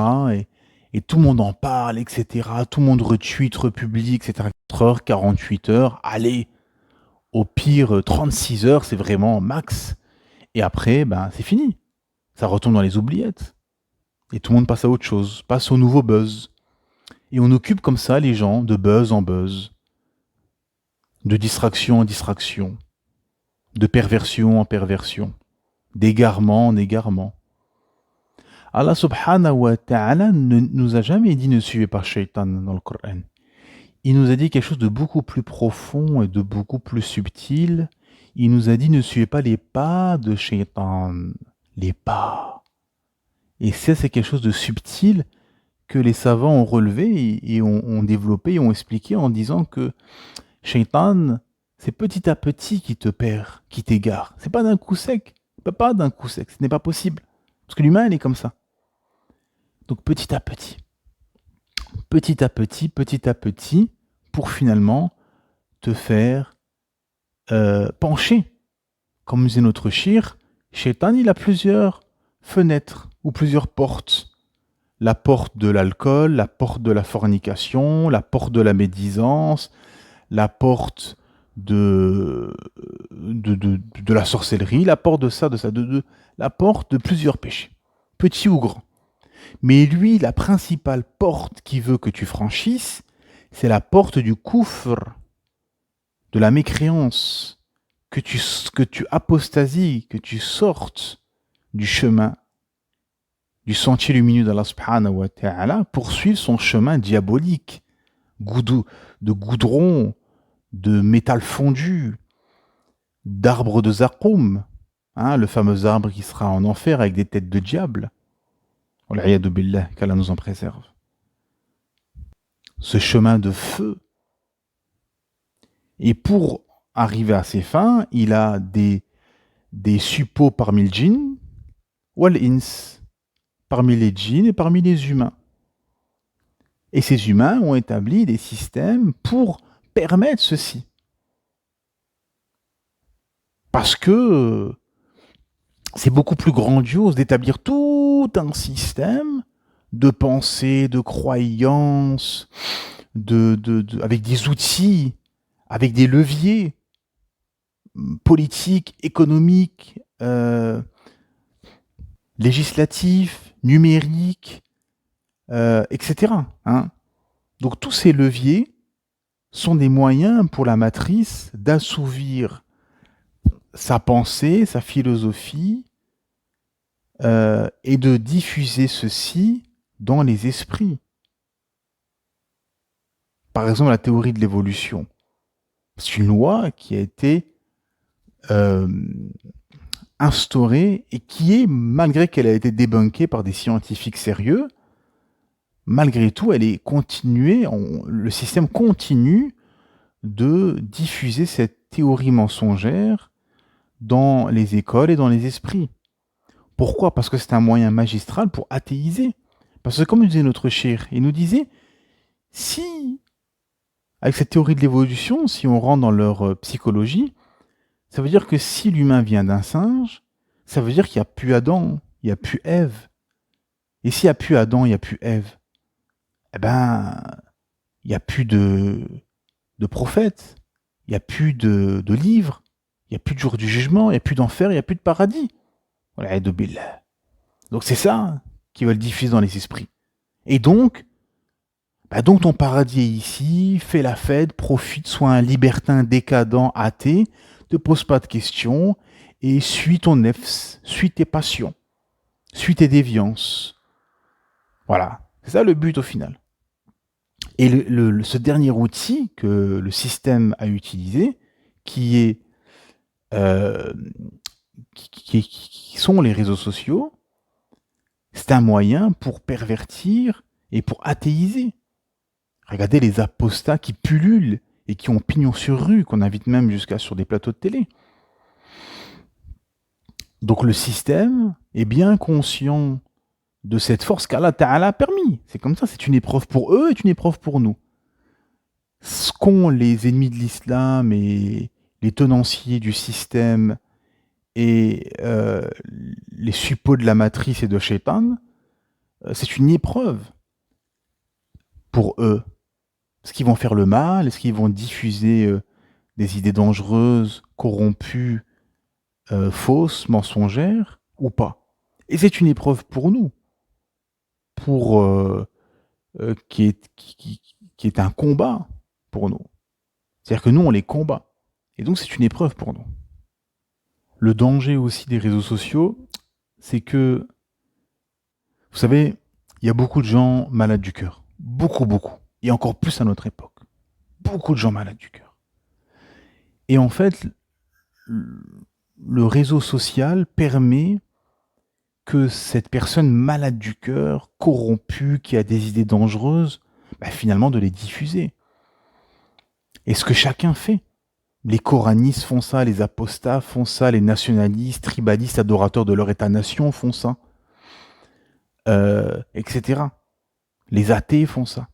Et tout le monde en parle, etc. Tout le monde retweet, republie, etc. 4 heures, 48 heures, allez, au pire 36 heures, c'est vraiment max. Et après, ben, c'est fini. Ça retombe dans les oubliettes. Et tout le monde passe à autre chose, passe au nouveau buzz. Et on occupe comme ça les gens de buzz en buzz, de distraction en distraction, de perversion en perversion, d'égarement en égarement. Allah subhanahu wa ta'ala ne nous a jamais dit ne suivez pas Shaitan dans le Coran. Il nous a dit quelque chose de beaucoup plus profond et de beaucoup plus subtil. Il nous a dit ne suivez pas les pas de Shaitan. Les pas. Et ça, c'est quelque chose de subtil que les savants ont relevé et ont développé et ont expliqué en disant que Shaitan, c'est petit à petit qui te perd, qui t'égare. C'est pas d'un coup sec. Pas d'un coup sec. Ce n'est pas possible. Parce que l'humain, il est comme ça. Donc petit à petit, pour finalement te faire pencher. Comme disait notre shir, Shaitan, il a plusieurs fenêtres ou plusieurs portes. La porte de l'alcool, la porte de la fornication, la porte de la médisance, la porte de la sorcellerie, la porte de ça, la porte de plusieurs péchés, petits ou grands. Mais lui, la principale porte qu'il veut que tu franchisses, c'est la porte du koufr, de la mécréance, que tu apostasies, que tu sortes du chemin, du sentier lumineux d'Allah subhanahu wa ta'ala, pour suivre son chemin diabolique, de goudron, de métal fondu, d'arbres de Zaqoum, le fameux arbre qui sera en enfer avec des têtes de diable. Wal'iyadu billah, qu'Allah nous en préserve. Ce chemin de feu. Et pour arriver à ses fins, il a des suppôts parmi le djinn, wal ins, parmi les djinns et parmi les humains. Et ces humains ont établi des systèmes pour permettre ceci. Parce que c'est beaucoup plus grandiose d'établir tout un système de pensée, de croyance, avec des outils, avec des leviers politiques, économiques, législatifs, numériques, etc. Donc tous ces leviers sont des moyens pour la matrice d'assouvir sa pensée, sa philosophie, et de diffuser ceci dans les esprits. Par exemple, la théorie de l'évolution. C'est une loi qui a été instaurée et qui est, malgré qu'elle a été débunkée par des scientifiques sérieux, malgré tout, elle est continuée, le système continue de diffuser cette théorie mensongère dans les écoles et dans les esprits. Pourquoi ? Parce que c'est un moyen magistral pour athéiser. Parce que comme nous disait notre cher, il nous disait, si, avec cette théorie de l'évolution, si on rentre dans leur psychologie, ça veut dire que si l'humain vient d'un singe, ça veut dire qu'il n'y a plus Adam, il n'y a plus Ève. Et s'il n'y a plus Adam, il n'y a plus Ève, eh ben, il n'y a plus de prophètes, il n'y a plus de livres, il n'y a plus de jour du jugement, il n'y a plus d'enfer, il n'y a plus de paradis. Voilà, donc c'est ça qu'ils veulent diffuser dans les esprits. Et donc ton paradis est ici, fais la fête, profite, sois un libertin décadent, athée, te pose pas de questions, et suis ton nefs, suis tes passions, suis tes déviances. Voilà, c'est ça le but au final. Et ce dernier outil que le système a utilisé, qui sont les réseaux sociaux, c'est un moyen pour pervertir et pour athéiser. Regardez les apostats qui pullulent et qui ont pignon sur rue, qu'on invite même jusqu'à sur des plateaux de télé. Donc le système est bien conscient de cette force qu'Allah Ta'ala a permis. C'est comme ça, c'est une épreuve pour eux et une épreuve pour nous. Ce qu'ont les ennemis de l'islam et les tenanciers du système et les suppôts de la matrice et de Shaitan, c'est une épreuve pour eux. Est-ce qu'ils vont faire le mal? Est-ce qu'ils vont diffuser des idées dangereuses, corrompues, fausses, mensongères, ou pas? Et c'est une épreuve pour nous, qui est un combat pour nous. C'est-à-dire que nous, on les combat. Et donc, c'est une épreuve pour nous. Le danger aussi des réseaux sociaux, c'est que Vous savez, il y a beaucoup de gens malades du cœur. Beaucoup, beaucoup. Et encore plus à notre époque. Beaucoup de gens malades du cœur. Et en fait, le réseau social permet que cette personne malade du cœur, corrompue, qui a des idées dangereuses, finalement de les diffuser. Et ce que chacun fait. Les coranistes font ça, les apostats font ça, les nationalistes, tribalistes, adorateurs de leur État-nation font ça, etc. Les athées font ça.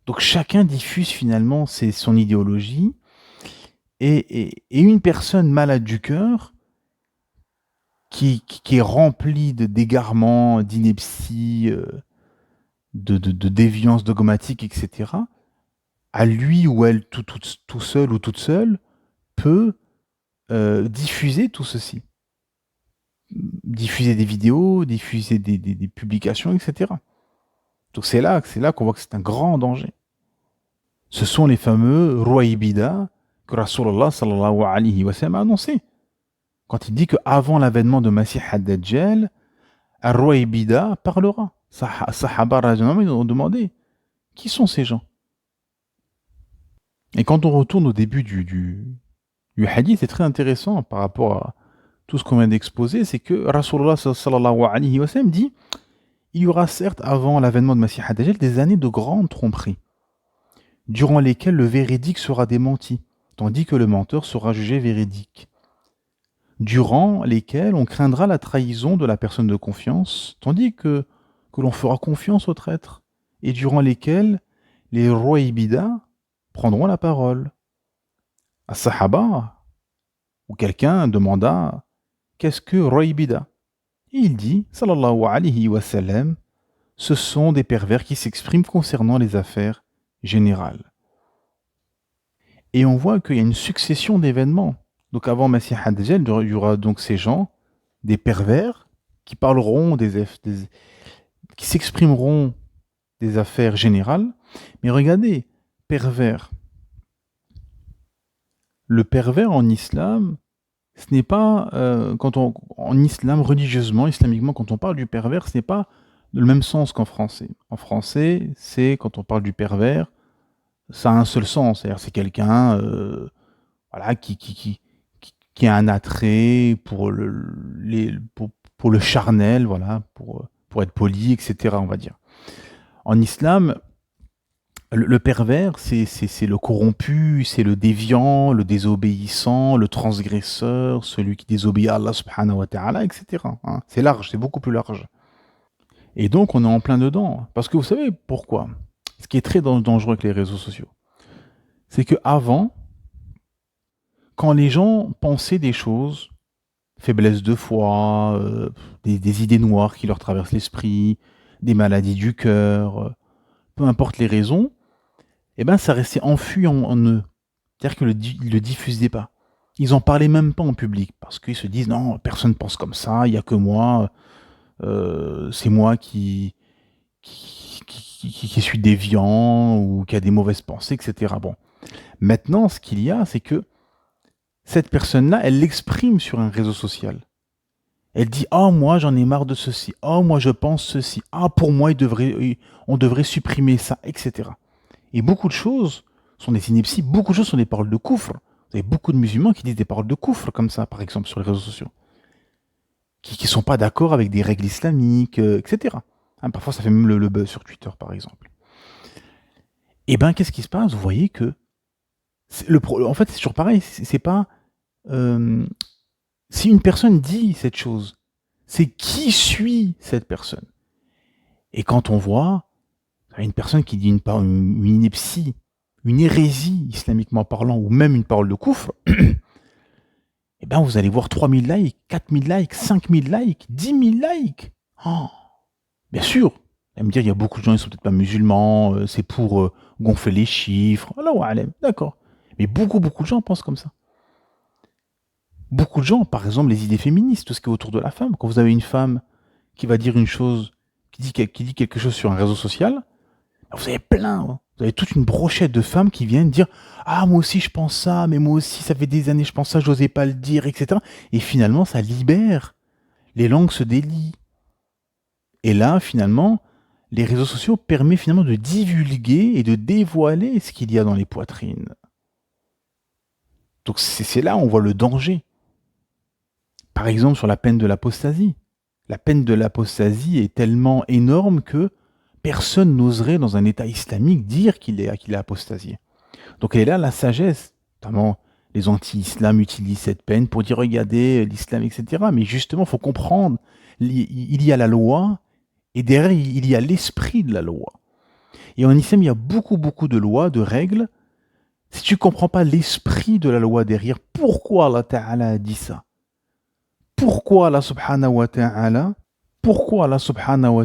Donc chacun diffuse finalement son idéologie, et une personne malade du cœur, qui est remplie d'égarements, d'inepties, de déviance dogmatique, etc., à lui ou elle tout seul ou toute seule, peut diffuser tout ceci. Diffuser des vidéos, diffuser des publications, etc. Donc c'est là qu'on voit que c'est un grand danger. Ce sont les fameux Ruwaybida que Rasulullah sallallahu alayhi wa sallam a annoncé. Quand il dit qu'avant l'avènement de Masih ad-Dajjal, Ruwaybida parlera. Sahaba ils ont demandé qui sont ces gens. Et quand on retourne au début du hadith, c'est très intéressant par rapport à tout ce qu'on vient d'exposer, c'est que Rasulullah sallallahu alayhi wa sallam dit il y aura certes avant l'avènement de Masih ad-Dajjal des années de grandes tromperies, durant lesquelles le véridique sera démenti, tandis que le menteur sera jugé véridique, durant lesquelles on craindra la trahison de la personne de confiance, tandis que l'on fera confiance au traître, et durant lesquelles les Ruwaybida prendront la parole. As-Sahaba, ou quelqu'un demanda qu'est-ce que Ruwaybida? Et il dit, sallallahu alayhi wa sallam, ce sont des pervers qui s'expriment concernant les affaires générales. Et on voit qu'il y a une succession d'événements. Donc avant Masih ad-Dajjal, il y aura donc ces gens, des pervers, qui parleront qui s'exprimeront des affaires générales. Mais regardez, pervers. Le pervers en islam, ce n'est pas, en islam, religieusement, islamiquement, quand on parle du pervers, ce n'est pas le même sens qu'en français. En français, c'est, quand on parle du pervers, ça a un seul sens. C'est-à-dire c'est quelqu'un voilà, qui a un attrait pour le charnel, voilà, pour être poli, etc., on va dire. En islam, le pervers, c'est le corrompu, c'est le déviant, le désobéissant, le transgresseur, celui qui désobéit à Allah subhanahu wa ta'ala, etc. Hein. C'est large, c'est beaucoup plus large. Et donc, on est en plein dedans. Parce que vous savez pourquoi? Ce qui est très dangereux avec les réseaux sociaux, c'est qu'avant, quand les gens pensaient des choses, faiblesse de foi, des idées noires qui leur traversent l'esprit, des maladies du cœur, peu importe les raisons, eh ben, ça restait enfui en eux. C'est-à-dire qu'ils ne le diffusaient pas. Ils n'en parlaient même pas en public, parce qu'ils se disent, non, personne ne pense comme ça, il n'y a que moi, c'est moi qui suis déviant, ou qui a des mauvaises pensées, etc. Bon. Maintenant, ce qu'il y a, c'est que cette personne-là, elle l'exprime sur un réseau social. Elle dit « Ah, moi, j'en ai marre de ceci. Ah, moi, je pense ceci. Ah, pour moi, on devrait supprimer ça, etc. » Et beaucoup de choses sont des inepties, beaucoup de choses sont des paroles de koufr. Vous avez beaucoup de musulmans qui disent des paroles de koufr, comme ça, par exemple, sur les réseaux sociaux. Qui ne sont pas d'accord avec des règles islamiques, etc. Hein, parfois, ça fait même le buzz sur Twitter, par exemple. Et bien, qu'est-ce qui se passe? Vous voyez que en fait, c'est toujours pareil. C'est pas si une personne dit cette chose, c'est qui suit cette personne. Et quand on voit une personne qui dit une ineptie, une hérésie islamiquement parlant, ou même une parole de koufr, eh ben vous allez voir 3000 likes, 4000 likes, 5000 likes, 10 000 likes. Oh, bien sûr, vous allez me dire, il y a beaucoup de gens qui ne sont peut-être pas musulmans, c'est pour gonfler les chiffres. Allahu a'lam, d'accord. Mais beaucoup de gens pensent comme ça. Beaucoup de gens, par exemple, les idées féministes, tout ce qui est autour de la femme. Quand vous avez une femme qui va dire une chose, qui dit quelque chose sur un réseau social, vous avez vous avez toute une brochette de femmes qui viennent dire « Ah, moi aussi je pense ça, mais moi aussi ça fait des années je pense ça, je n'osais pas le dire, etc. » Et finalement, ça libère. Les langues se délient. Et là, finalement, les réseaux sociaux permettent finalement de divulguer et de dévoiler ce qu'il y a dans les poitrines. Donc c'est là où on voit le danger. Par exemple, sur la peine de l'apostasie. La peine de l'apostasie est tellement énorme que personne n'oserait, dans un État islamique, dire qu'il est apostasié. Donc elle est là la sagesse, notamment les anti-islam utilisent cette peine pour dire regardez l'islam, etc. Mais justement, il faut comprendre, il y a la loi et derrière, il y a l'esprit de la loi. Et en islam, il y a beaucoup, beaucoup de lois, de règles. Si tu ne comprends pas l'esprit de la loi derrière, pourquoi Allah Ta'ala a dit ça? Pourquoi Allah Subhanahu wa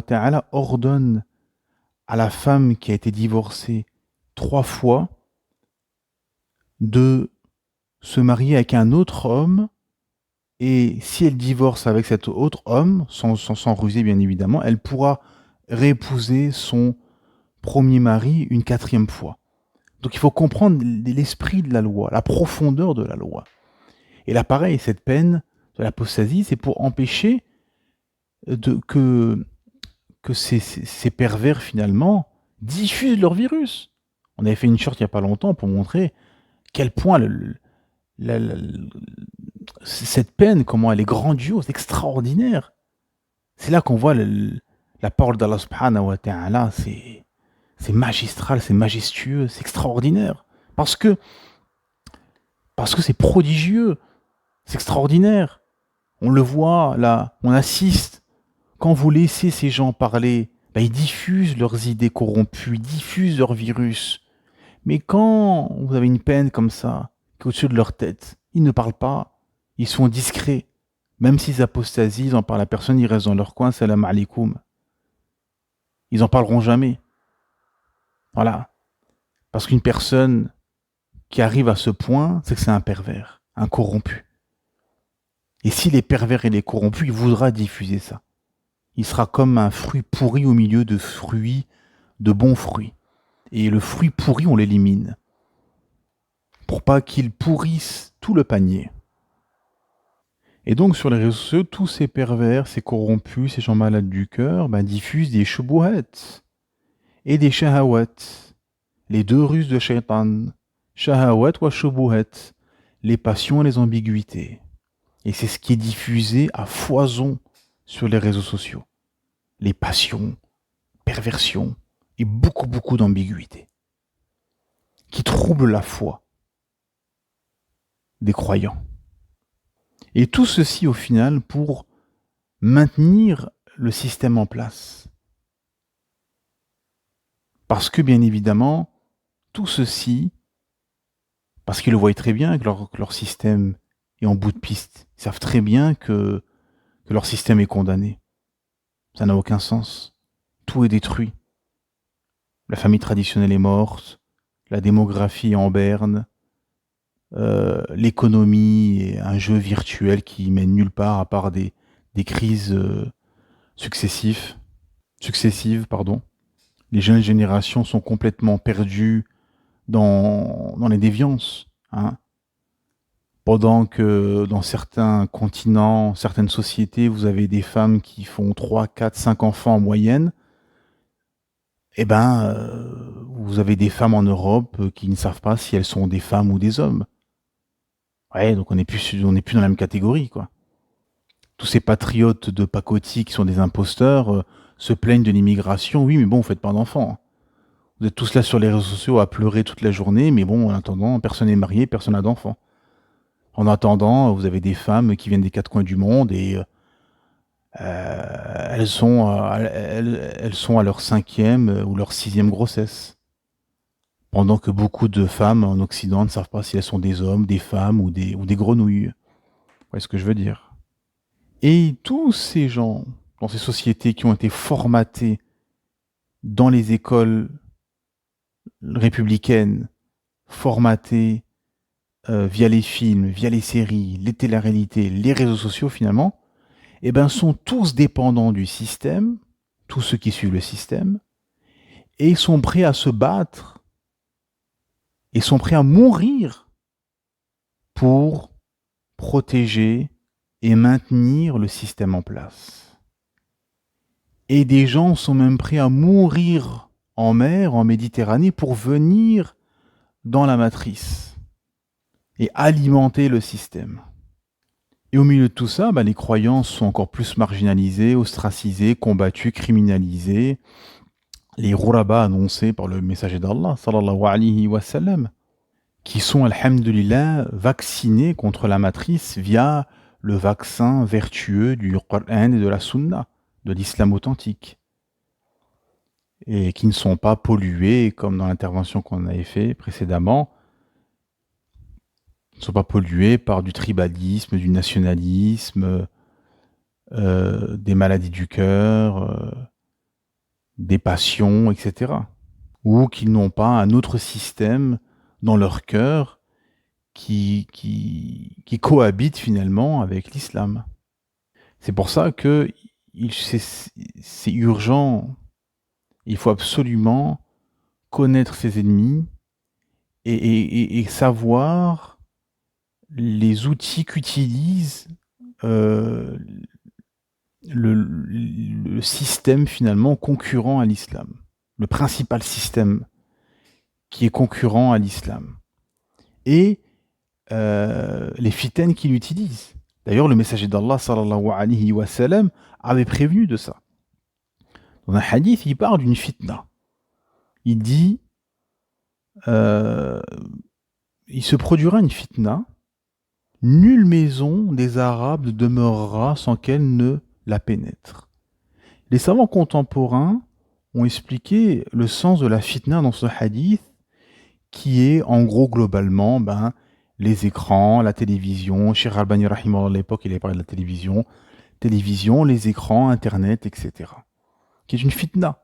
Ta'ala ordonne à la femme qui a été divorcée 3 fois de se marier avec un autre homme, et si elle divorce avec cet autre homme, sans ruser bien évidemment, elle pourra réépouser son premier mari une 4e fois. Donc il faut comprendre l'esprit de la loi, la profondeur de la loi. Et là pareil, cette peine de l'apostasie, c'est pour empêcher que ces pervers finalement diffusent leur virus. On avait fait une short il n'y a pas longtemps pour montrer quel point cette peine, comment elle est grandiose, extraordinaire. C'est là qu'on voit la parole d'Allah subhanahu wa ta'ala, c'est magistral, c'est majestueux, c'est extraordinaire. Parce que c'est prodigieux, c'est extraordinaire. On le voit là, on assiste. Quand vous laissez ces gens parler, ils diffusent leurs idées corrompues, ils diffusent leur virus. Mais quand vous avez une peine comme ça, qui est au-dessus de leur tête, ils ne parlent pas, ils sont discrets. Même s'ils apostasient, ils n'en parlent à personne, ils restent dans leur coin, salam alaikum. Ils n'en parleront jamais. Voilà. Parce qu'une personne qui arrive à ce point, c'est que c'est un pervers, un corrompu. Et s'il est pervers et il est corrompu, il voudra diffuser ça. Il sera comme un fruit pourri au milieu de fruits, de bons fruits. Et le fruit pourri, on l'élimine. Pour pas qu'il pourrisse tout le panier. Et donc sur les réseaux sociaux, tous ces pervers, ces corrompus, ces gens malades du cœur, diffusent des shubuhat et des shahawat. Les 2 ruses de shaitan. Shahawat wa shubuhat. Les passions et les ambiguïtés. Et c'est ce qui est diffusé à foison sur les réseaux sociaux. Les passions, perversions et beaucoup, beaucoup d'ambiguïté. Qui troublent la foi des croyants. Et tout ceci, au final, pour maintenir le système en place. Parce que, bien évidemment, tout ceci, parce qu'ils le voient très bien que leur système est en bout de piste. Ils savent très bien que leur système est condamné. Ça n'a aucun sens. Tout est détruit. La famille traditionnelle est morte, la démographie est en berne, l'économie est un jeu virtuel qui mène nulle part à part des crises successives. Les jeunes générations sont complètement perdues dans les déviances. Pendant que dans certains continents, certaines sociétés, vous avez des femmes qui font 3, 4, 5 enfants en moyenne, vous avez des femmes en Europe qui ne savent pas si elles sont des femmes ou des hommes. Ouais, donc on n'est plus dans la même catégorie, quoi. Tous ces patriotes de pacotille qui sont des imposteurs se plaignent de l'immigration. Oui, mais bon, vous faites pas d'enfants. Vous êtes tous là sur les réseaux sociaux à pleurer toute la journée, mais bon, en attendant, personne n'est marié, personne n'a d'enfants. En attendant, vous avez des femmes qui viennent des 4 coins du monde et elles sont à leur 5e ou leur 6e grossesse. Pendant que beaucoup de femmes en Occident ne savent pas si elles sont des hommes, des femmes ou des grenouilles. Vous voyez ce que je veux dire? Et tous ces gens, dans ces sociétés qui ont été formatés dans les écoles républicaines, formatés via les films, via les séries, les téléréalités, les réseaux sociaux finalement, sont tous dépendants du système, tous ceux qui suivent le système, et sont prêts à se battre, et sont prêts à mourir pour protéger et maintenir le système en place. Et des gens sont même prêts à mourir en mer, en Méditerranée, pour venir dans la matrice et alimenter le système. Et au milieu de tout ça, les croyants sont encore plus marginalisés, ostracisés, combattus, criminalisés. Les ghuraba annoncés par le messager d'Allah, sallallahu alayhi wa sallam, qui sont, alhamdulillah, vaccinés contre la matrice via le vaccin vertueux du Coran et de la Sunna, de l'islam authentique, et qui ne sont pas pollués, comme dans l'intervention qu'on avait fait précédemment, ne sont pas pollués par du tribalisme, du nationalisme, des maladies du cœur, des passions, etc. Ou qu'ils n'ont pas un autre système dans leur cœur qui cohabite finalement avec l'islam. C'est pour ça que c'est urgent, il faut absolument connaître ses ennemis et savoir les outils qu'utilise le système finalement concurrent à l'islam, le principal système qui est concurrent à l'islam, et les fitaines qu'il utilise. D'ailleurs, le messager d'Allah sallallahu alayhi wa sallam avait prévenu de ça. Dans un hadith, il parle d'une fitna. Il dit il se produira une fitna, nulle maison des Arabes ne demeurera sans qu'elle ne la pénètre. Les savants contemporains ont expliqué le sens de la fitna dans ce hadith, qui est en gros globalement les écrans, la télévision. Cheikh Albani rahimahullah à l'époque, il avait parlé de la télévision, les écrans, internet, etc. Qui est une fitna.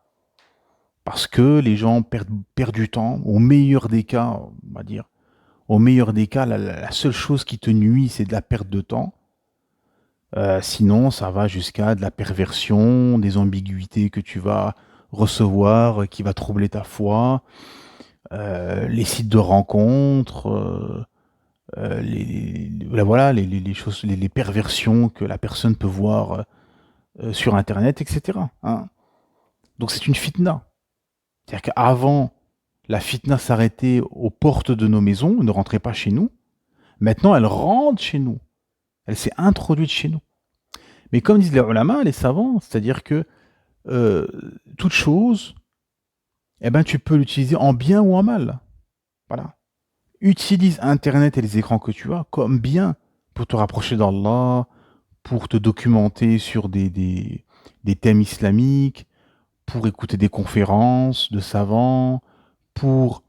Parce que les gens perdent du temps, au meilleur des cas, on va dire. Au meilleur des cas, la seule chose qui te nuit, c'est de la perte de temps. Sinon, ça va jusqu'à de la perversion, des ambiguïtés que tu vas recevoir, qui va troubler ta foi, les sites de rencontres, les choses, les perversions que la personne peut voir sur Internet, etc. Hein. Donc c'est une fitna. C'est-à-dire qu'avant, la fitna s'arrêtait aux portes de nos maisons, ne rentrait pas chez nous. Maintenant, elle rentre chez nous. Elle s'est introduite chez nous. Mais comme disent les ulama, les savants, c'est-à-dire que toute chose, tu peux l'utiliser en bien ou en mal. Voilà. Utilise Internet et les écrans que tu as comme bien pour te rapprocher d'Allah, pour te documenter sur des thèmes islamiques, pour écouter des conférences de savants, pour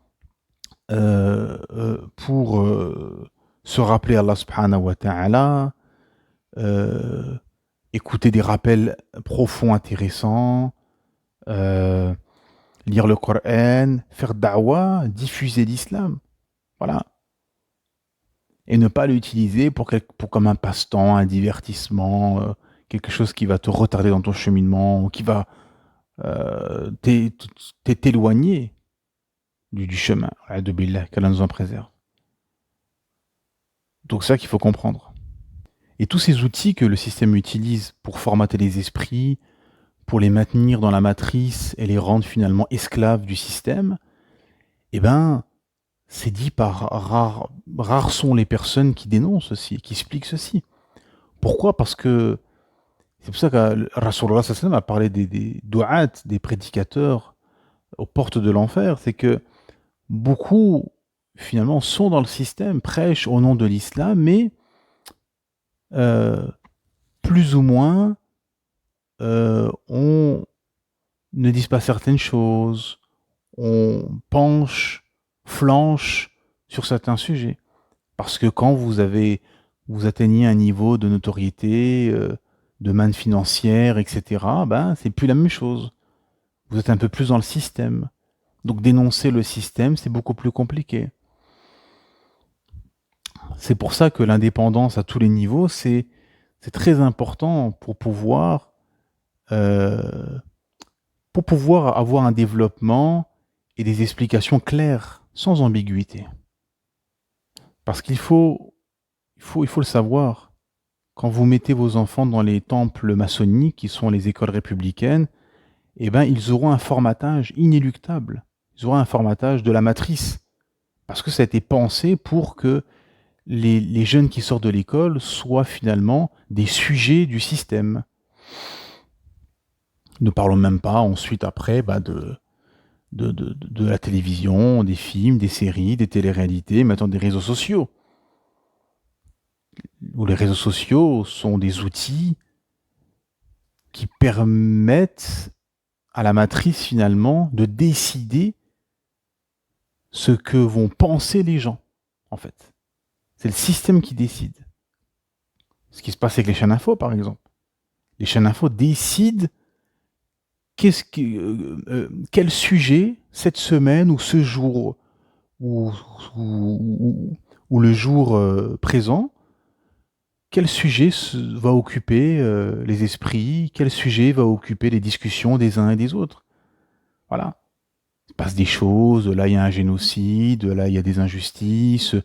se rappeler Allah subhanahu wa ta'ala, écouter des rappels profonds, intéressants, lire le Coran, faire da'wah, diffuser l'islam. Voilà. Et ne pas l'utiliser pour comme un passe-temps, un divertissement, quelque chose qui va te retarder dans ton cheminement, ou qui va t'éloigner du chemin. De billah, qu'Allah nous en préserve. Donc c'est ça qu'il faut comprendre. Et tous ces outils que le système utilise pour formater les esprits, pour les maintenir dans la matrice et les rendre finalement esclaves du système, c'est dit par rares sont les personnes qui dénoncent ceci, qui expliquent ceci. Pourquoi ? Parce que c'est pour ça que Rasulullah sallallahu alayhi wa sallam a parlé des du'at, des prédicateurs aux portes de l'enfer. C'est que beaucoup, finalement, sont dans le système, prêchent au nom de l'islam, mais plus ou moins, on ne dit pas certaines choses, on flanche sur certains sujets. Parce que quand vous atteignez un niveau de notoriété, de manne financière, etc., c'est plus la même chose. Vous êtes un peu plus dans le système. Donc dénoncer le système, c'est beaucoup plus compliqué. C'est pour ça que l'indépendance à tous les niveaux, c'est très important pour pouvoir avoir un développement et des explications claires, sans ambiguïté. Parce qu'il faut le savoir. Quand vous mettez vos enfants dans les temples maçonniques, qui sont les écoles républicaines, eh ben, ils auront un formatage inéluctable. Ils auront un formatage de la matrice. Parce que ça a été pensé pour que les jeunes qui sortent de l'école soient finalement des sujets du système. Ne parlons même pas ensuite après de la télévision, des films, des séries, des téléréalités, maintenant des réseaux sociaux. Où les réseaux sociaux sont des outils qui permettent à la matrice finalement de décider ce que vont penser les gens, en fait. C'est le système qui décide. Ce qui se passe avec les chaînes info, par exemple. Les chaînes info décident quel sujet, cette semaine ou ce jour, ou le jour présent, quel sujet va occuper les esprits, quel sujet va occuper les discussions des uns et des autres. Voilà. Il se passe des choses, là il y a un génocide, là il y a des injustices,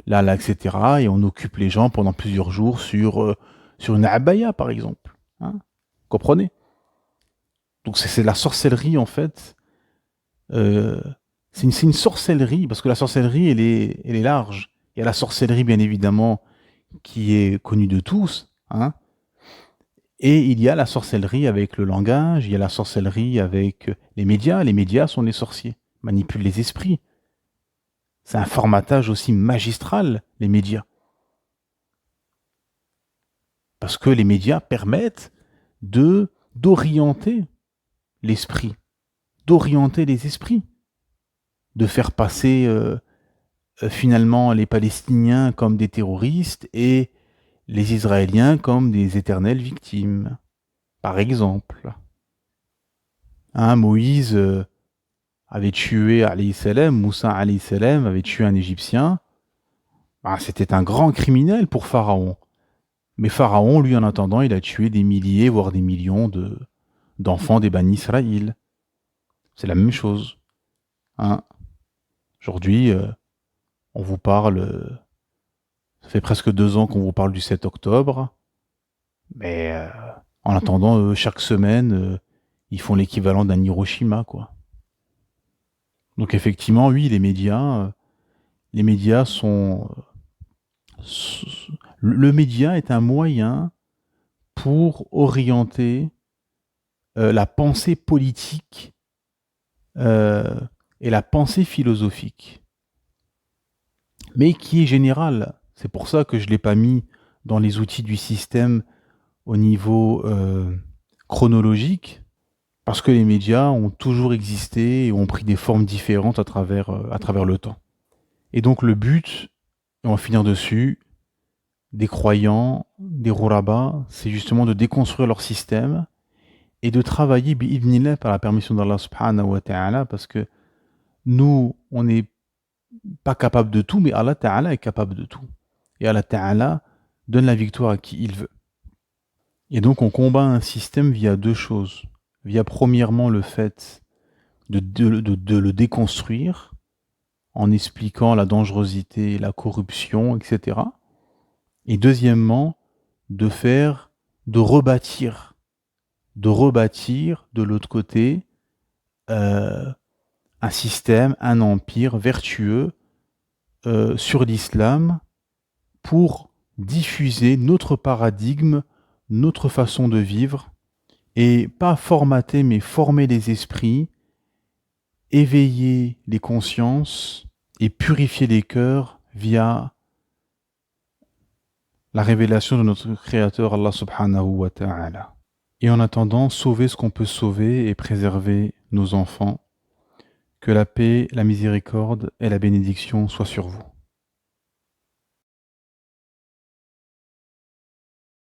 là, etc. Et on occupe les gens pendant plusieurs jours sur une abaya, par exemple. Hein, comprenez? Donc c'est de la sorcellerie, en fait. C'est une sorcellerie, parce que la sorcellerie, elle est large. Il y a la sorcellerie, bien évidemment, qui est connue de tous, hein. Et il y a la sorcellerie avec le langage, il y a la sorcellerie avec les médias. Les médias sont des sorciers, manipulent les esprits. C'est un formatage aussi magistral, les médias. Parce que les médias permettent d'orienter l'esprit, d'orienter les esprits, de faire passer finalement les Palestiniens comme des terroristes et les Israéliens comme des éternelles victimes. Par exemple, hein, Moïse avait tué alayhi salam, Moussa alayhi salam avait tué un Égyptien. Ben, c'était un grand criminel pour Pharaon. Mais Pharaon, lui, en attendant, il a tué des milliers, voire des millions d'enfants des Bani Israël. C'est la même chose. Hein. Aujourd'hui, on vous parle... ça fait presque 2 ans qu'on vous parle du 7 octobre. Mais en attendant, chaque semaine, ils font l'équivalent d'un Hiroshima, quoi. Donc effectivement, oui, les médias sont... le média est un moyen pour orienter la pensée politique et la pensée philosophique, mais qui est générale. C'est pour ça que je ne l'ai pas mis dans les outils du système au niveau chronologique, parce que les médias ont toujours existé et ont pris des formes différentes à travers le temps. Et donc le but, et on va finir dessus, des croyants, des rourabas, c'est justement de déconstruire leur système et de travailler bi'idhnillah par la permission d'Allah subhanahu wa ta'ala, parce que nous, on n'est pas capable de tout, mais Allah ta'ala est capable de tout. Et Allah ta'ala donne la victoire à qui il veut. Et donc on combat un système via 2 choses. Via premièrement le fait de le déconstruire, en expliquant la dangerosité, la corruption, etc. Et deuxièmement, de rebâtir de l'autre côté un système, un empire vertueux sur l'islam pour diffuser notre paradigme, notre façon de vivre, et pas formater mais former les esprits, éveiller les consciences et purifier les cœurs via la révélation de notre Créateur Allah subhanahu wa ta'ala. Et en attendant, sauver ce qu'on peut sauver et préserver nos enfants. Que la paix, la miséricorde et la bénédiction soient sur vous.